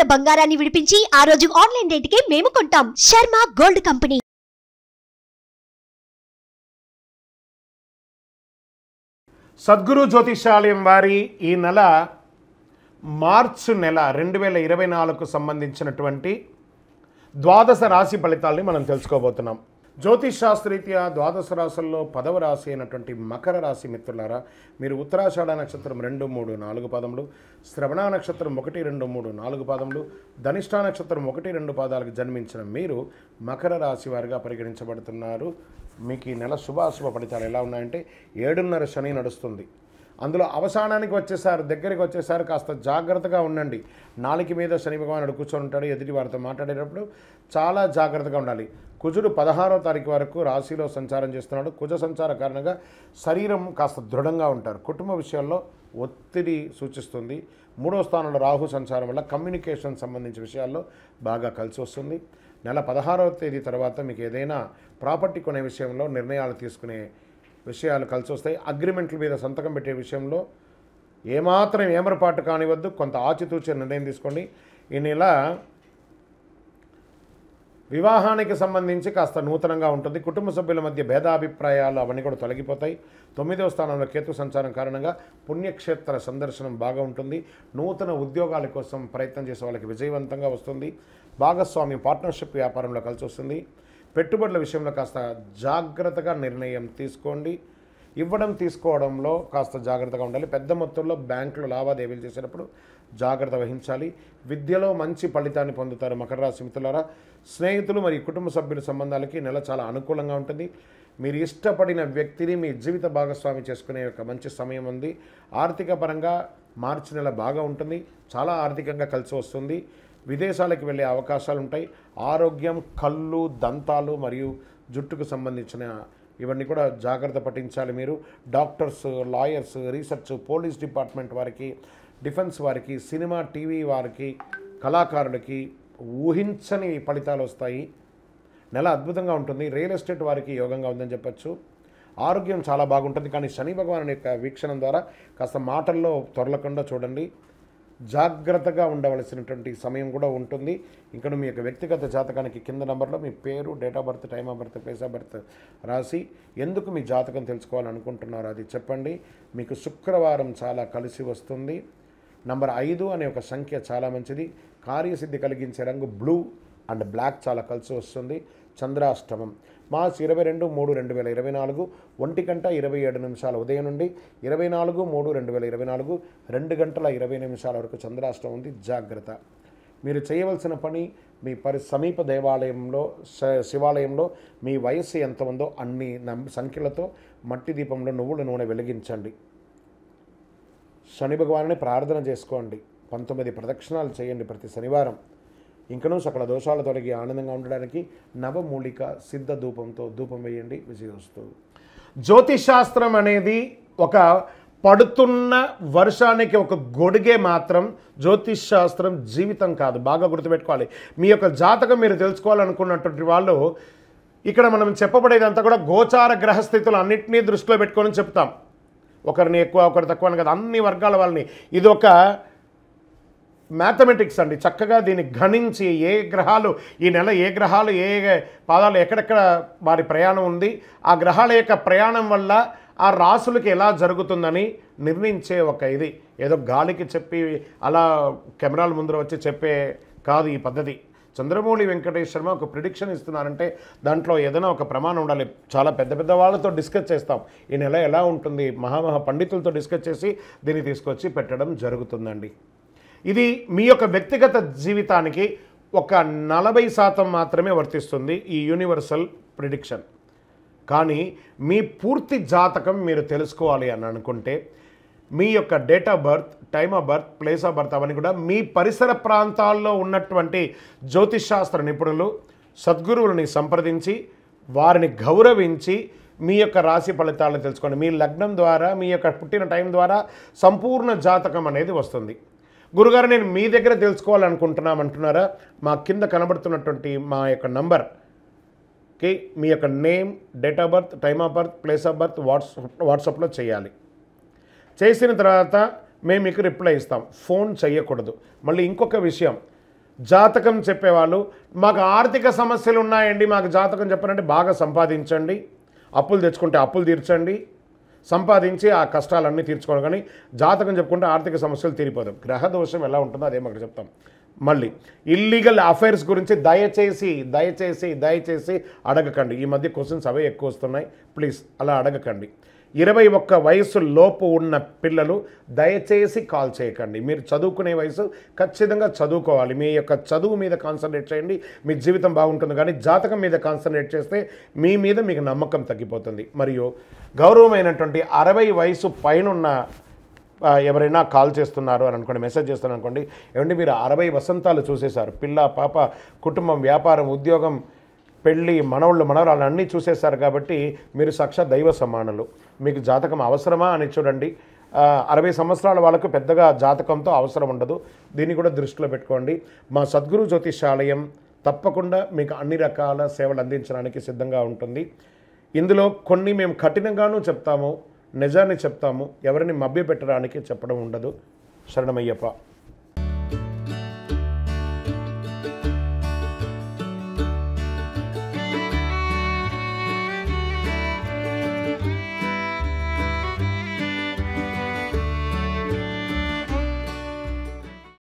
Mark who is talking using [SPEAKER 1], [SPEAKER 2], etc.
[SPEAKER 1] ఉన్న బంగారాన్ని విడిపించి ఆ రోజు ఆన్లైన్ రేటుకే మేము కొంటాం. Sharma gold company.
[SPEAKER 2] సద్గురు జ్యోతిషాలయం వారి ఈ నెల మార్చి నెల 2024కు సంబంధించినటువంటి ద్వాదశ రాశి ఫలితాలని మనం తెలుసుకోబోతున్నాం. జ్యోతిష్ శాస్త్రరీత్యా ద్వాదశ రాశుల్లో 10వ రాశి అయినటువంటి మకర రాశి మిత్రులారా, మీరు ఉత్తరాషాఢ నక్షత్రం 2, 3, 4 పాదములు, శ్రవణ నక్షత్రం 1, 2, 3, 4 పాదములు, ధనిష్ఠా నక్షత్రం 1, 2 పాదాలకు జన్మించిన మీరు మకర రాశి వారిగా పరిగణించబడుతున్నారు. మీకు ఈ నెల శుభాశుభ ఫలితాలు ఎలా ఉన్నాయంటే 7.5 శని నడుస్తుంది. అందులో అవసానానికి దగ్గరికి వచ్చేసారు. కాస్త జాగ్రత్తగా ఉండండి. నాలుక మీద శని భగవానుడు కూర్చొని ఉంటాడు. ఎదుటి వారితో మాట్లాడేటప్పుడు చాలా జాగ్రత్తగా ఉండాలి. కుజుడు 16వ తారీఖు వరకు రాశిలో సంచారం చేస్తున్నాడు. కుజ సంచార కారణంగా శరీరం కాస్త దృఢంగా ఉంటారు. కుటుంబ విషయాల్లో ఒత్తిడి సూచిస్తుంది. 3వ స్థానంలో రాహు సంచారం వల్ల కమ్యూనికేషన్ సంబంధించిన విషయాల్లో బాగా కలిసి వస్తుంది. నెల 16వ తేదీ తర్వాత మీకు ఏదైనా ప్రాపర్టీ కొనే విషయంలో నిర్ణయాలు తీసుకునే విషయాలు కలిసి వస్తాయి. అగ్రిమెంట్ల మీద సంతకం పెట్టే విషయంలో ఏమాత్రం ఏమరపాటు కానివద్దు. కొంత ఆచితూచే నిర్ణయం తీసుకోండి. ఈ నెల వివాహానికి సంబంధించి కాస్త నూతనంగా ఉంటుంది. కుటుంబ సభ్యుల మధ్య భేదాభిప్రాయాలు అవన్నీ కూడా తొలగిపోతాయి. 9వ స్థానంలో కేతు సంచారం కారణంగా పుణ్యక్షేత్ర సందర్శనం బాగా ఉంటుంది. నూతన ఉద్యోగాల కోసం ప్రయత్నం చేసే వాళ్ళకి విజయవంతంగా వస్తుంది. భాగస్వామి పార్ట్నర్షిప్ వ్యాపారంలో కలిసి వస్తుంది. పెట్టుబడుల విషయంలో కాస్త జాగ్రత్తగా నిర్ణయం తీసుకోండి. ఇవ్వడం తీసుకోవడంలో కాస్త జాగ్రత్తగా ఉండాలి. పెద్ద మొత్తంలో బ్యాంకులో లావాదేవీలు చేసేటప్పుడు జాగ్రత్త వహించాలి. విద్యలో మంచి ఫలితాన్ని పొందుతారు మకర రాశి మిత్రులారా. స్నేహితులు మరియు కుటుంబ సభ్యుల సంబంధాలకి నెల చాలా అనుకూలంగా ఉంటుంది. మీరు ఇష్టపడిన వ్యక్తిని మీ జీవిత భాగస్వామి చేసుకునే ఒక మంచి సమయం ఉంది. ఆర్థిక పరంగా మార్చి నెల బాగా ఉంటుంది. చాలా ఆర్థికంగా కలిసి వస్తుంది. విదేశాలకు వెళ్ళే అవకాశాలు ఉంటాయి. ఆరోగ్యం, కళ్ళు, దంతాలు మరియు జుట్టుకు సంబంధించిన ఇవన్నీ కూడా జాగ్రత్త పట్టించాలి. మీరు doctors, lawyers, research, police department వారికి, డిఫెన్స్ వారికి, సినిమా, టీవీ వారికి, కళాకారులకి ఊహించని ఫలితాలు వస్తాయి. నెల అద్భుతంగా ఉంటుంది. రియల్ ఎస్టేట్ వారికి యోగంగా ఉందని చెప్పచ్చు. ఆరోగ్యం చాలా బాగుంటుంది. కానీ శని భగవాను యొక్క వీక్షణం ద్వారా కాస్త మాటల్లో తొరలకుండా చూడండి. జాగ్రత్తగా ఉండవలసినటువంటి సమయం కూడా ఉంటుంది. ఇంకా మీ యొక్క వ్యక్తిగత జాతకానికి కింద నంబర్లో మీ పేరు, date of birth, time of birth, place of birth రాసి ఎందుకు మీ జాతకం తెలుసుకోవాలనుకుంటున్నారో అది చెప్పండి. మీకు శుక్రవారం చాలా కలిసి వస్తుంది. నంబర్ 5 అనే ఒక సంఖ్య చాలా మంచిది. కార్యసిద్ధి కలిగించే రంగు బ్లూ అండ్ బ్లాక్ చాలా కలిసి వస్తుంది. చంద్రాష్టమం మార్చి 22/3/2024 1:27 ఉదయం నుండి 24/3/2024 2:20 వరకు చంద్రాష్టమం ఉంది. జాగ్రత్త. మీరు చేయవలసిన పని మీ సమీప దేవాలయంలో, శివాలయంలో మీ వయస్సు ఎంత ఉందో అన్ని సంఖ్యలతో మట్టి దీపంలో నువ్వుల నూనె వెలిగించండి. శని భగవానుని ప్రార్థన చేసుకోండి. 19 ప్రదక్షిణాలు చేయండి ప్రతి శనివారం. ఇంకనూ సకల దోషాలు తొలగి ఆనందంగా ఉండడానికి నవమూలిక సిద్ధ ధూపంతో ధూపం వేయండి. విజయోస్తు. జ్యోతిషాస్త్రం అనేది ఒక పడుతున్న వర్షానికి ఒక గొడుగే మాత్రం. జ్యోతిష్ శాస్త్రం జీవితం కాదు. బాగా గుర్తుపెట్టుకోవాలి. మీ యొక్క జాతకం మీరు తెలుసుకోవాలనుకున్నటువంటి వాళ్ళు ఇక్కడ మనం చెప్పబడేదంతా కూడా గోచార గ్రహస్థితులు అన్నింటినీ దృష్టిలో పెట్టుకొని చెప్తాం. ఒకరిని ఎక్కువ, ఒకరు తక్కువ అని కదా, అన్ని వర్గాల వాళ్ళని. ఇది ఒక మ్యాథమెటిక్స్ అండి. చక్కగా దీన్ని గణించి ఏ గ్రహాలు ఈ నెల, ఏ గ్రహాలు ఏ పాదాలు ఎక్కడెక్కడ వారి ప్రయాణం ఉంది, ఆ గ్రహాల యొక్క ప్రయాణం వల్ల ఆ రాసులకి ఎలా జరుగుతుందని నిర్ణయించే ఒక ఇది. ఏదో గాలికి చెప్పి అలా కెమెరాల ముందర వచ్చి చెప్పే కాదు ఈ పద్ధతి. చంద్రమౌళి వెంకటేష్ శర్మ ఒక ప్రిడిక్షన్ ఇస్తున్నారంటే దాంట్లో ఏదైనా ఒక ప్రమాణం ఉండాలి. చాలా పెద్ద పెద్ద వాళ్ళతో డిస్కస్ చేస్తాం. ఈ నెల ఎలా ఉంటుంది, మహామహా పండితులతో డిస్కస్ చేసి దీన్ని తీసుకొచ్చి పెట్టడం జరుగుతుందండి. ఇది మీ యొక్క వ్యక్తిగత జీవితానికి ఒక 40% మాత్రమే వర్తిస్తుంది ఈ యూనివర్సల్ ప్రిడిక్షన్. కానీ మీ పూర్తి జాతకం మీరు తెలుసుకోవాలి అని అనుకుంటే మీ యొక్క date of birth, time of birth, place of birth అవన్నీ కూడా మీ పరిసర ప్రాంతాల్లో ఉన్నటువంటి జ్యోతిషాస్త్ర నిపుణులు, సద్గురువులని సంప్రదించి వారిని గౌరవించి మీ యొక్క రాశి ఫలితాలను తెలుసుకోండి. మీ లగ్నం ద్వారా, మీ యొక్క పుట్టిన టైం ద్వారా సంపూర్ణ జాతకం అనేది వస్తుంది. గురుగారు నేను మీ దగ్గర తెలుసుకోవాలనుకుంటున్నామంటున్నారా? మా కింద కనబడుతున్నటువంటి మా యొక్క నంబర్కి మీ యొక్క name, date of birth, time of birth, place of birth వాట్సాప్లో చేయాలి. చేసిన తర్వాత మేము మీకు రిప్లై ఇస్తాం. ఫోన్ చేయకూడదు. మళ్ళీ ఇంకొక విషయం, జాతకం చెప్పేవాళ్ళు మాకు ఆర్థిక సమస్యలు ఉన్నాయండి, మాకు జాతకం చెప్పారంటే బాగా సంపాదించండి, అప్పులు తెచ్చుకుంటే అప్పులు తీర్చండి, సంపాదించి ఆ కష్టాలన్నీ తీర్చుకోవడం. కానీ జాతకం చెప్పుకుంటే ఆర్థిక సమస్యలు తీరిపోతాం. గ్రహ దోషం ఎలా ఉంటుందో అదేమో అక్కడ చెప్తాం. మళ్ళీ ఇల్లీగల్ అఫైర్స్ గురించి దయచేసి దయచేసి దయచేసి అడగకండి. ఈ మధ్య క్వశ్చన్స్ అవే ఎక్కువ వస్తున్నాయి, ప్లీజ్ అలా అడగకండి. 21 వయసు లోపు ఉన్న పిల్లలు దయచేసి కాల్ చేయకండి. మీరు చదువుకునే వయసు ఖచ్చితంగా చదువుకోవాలి. మీ యొక్క చదువు మీద కాన్సన్ట్రేట్ చేయండి, మీ జీవితం బాగుంటుంది. కానీ జాతకం మీద కాన్సన్ట్రేట్ చేస్తే మీ మీద మీకు నమ్మకం తగ్గిపోతుంది. మరియు గౌరవమైనటువంటి 60 వయసు పైనున్న ఎవరైనా కాల్ చేస్తున్నారు అని అనుకోండి, మెసేజ్ చేస్తున్నారు అనుకోండి, ఏమంటే మీరు 60 వసంతాలు చూసేశారు, పిల్ల పాప కుటుంబం వ్యాపారం ఉద్యోగం పెళ్ళి మనవళ్ళు మనవరాలు అన్నీ చూసేశారు కాబట్టి మీరు సాక్షాత్ దైవ సమానులు. మీకు జాతకం అవసరమా అని చూడండి. 60 సంవత్సరాల వాళ్ళకు పెద్దగా జాతకంతో అవసరం ఉండదు, దీన్ని కూడా దృష్టిలో పెట్టుకోండి. మా సద్గురు జ్యోతిషాలయం తప్పకుండా మీకు అన్ని రకాల సేవలు అందించడానికి సిద్ధంగా ఉంటుంది. ఇందులో కొన్ని మేము కఠినంగానూ చెప్తాము, నిజాన్ని చెప్తాము, ఎవరిని మభ్యపెట్టడానికి చెప్పడం ఉండదు. శరణమయ్యప్ప.